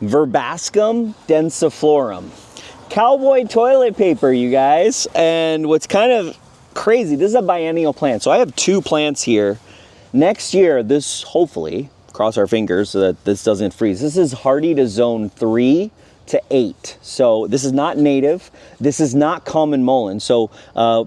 Verbascum Densiflorum. Cowboy toilet paper, you guys. And what's kind of crazy, this is a biennial plant. So I have 2 plants here. Next year, this hopefully, cross our fingers so that this doesn't freeze. This is hardy to zone 3 to 8. So this is not native. This is not common mullein. So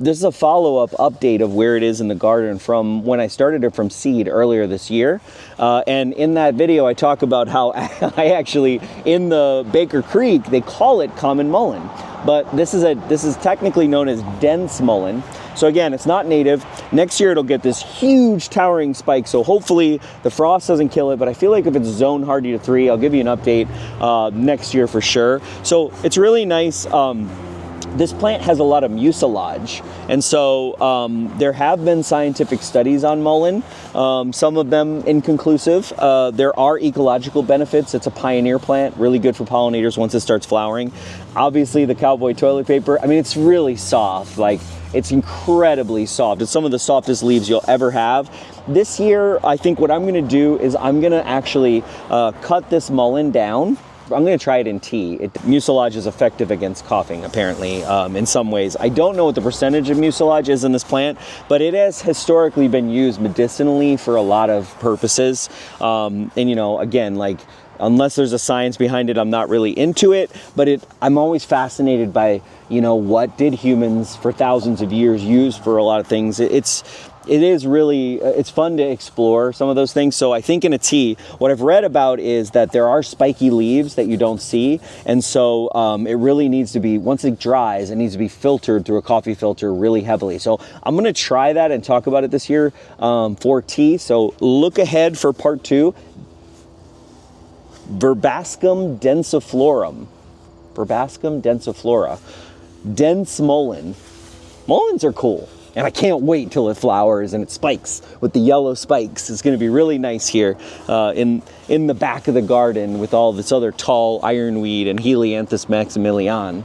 this is a follow-up update of where it is in the garden from when I started it from seed earlier this year. And in that video, I talk about how I actually, in the Baker Creek, they call it common mullein. But this is technically known as dense mullein. So again, it's not native. Next year it'll get this huge towering spike. So hopefully the frost doesn't kill it, but I feel like if it's zone hardy to 3, I'll give you an update next year for sure. So it's really nice. This plant has a lot of mucilage, and so there have been scientific studies on mullein, some of them inconclusive. There are ecological benefits. It's a pioneer plant, really good for pollinators once it starts flowering. Obviously the Cowboy toilet paper, I mean, it's really soft, like it's incredibly soft. It's some of the softest leaves you'll ever have. This year, I think what I'm gonna do is I'm gonna actually cut this mullein down. I'm going to try it in tea. Mucilage is effective against coughing, apparently, in some ways. I don't know what the percentage of mucilage is in this plant, but it has historically been used medicinally for a lot of purposes. And, you know, again, like, unless there's a science behind it, I'm not really into it, but I'm always fascinated by, you know, what did humans for thousands of years use for a lot of things. It is really, it's fun to explore some of those things. So I think in a tea, what I've read about is that there are spiky leaves that you don't see. And so it really needs to be, once it dries, it needs to be filtered through a coffee filter really heavily. So I'm going to try that and talk about it this year for tea. So look ahead for part 2. Verbascum densiflorum. Verbascum densiflora. Dense mullein. Mulleins are cool. And I can't wait till it flowers and it spikes with the yellow spikes. It's going to be really nice here in the back of the garden with all this other tall ironweed and Helianthus maximilian.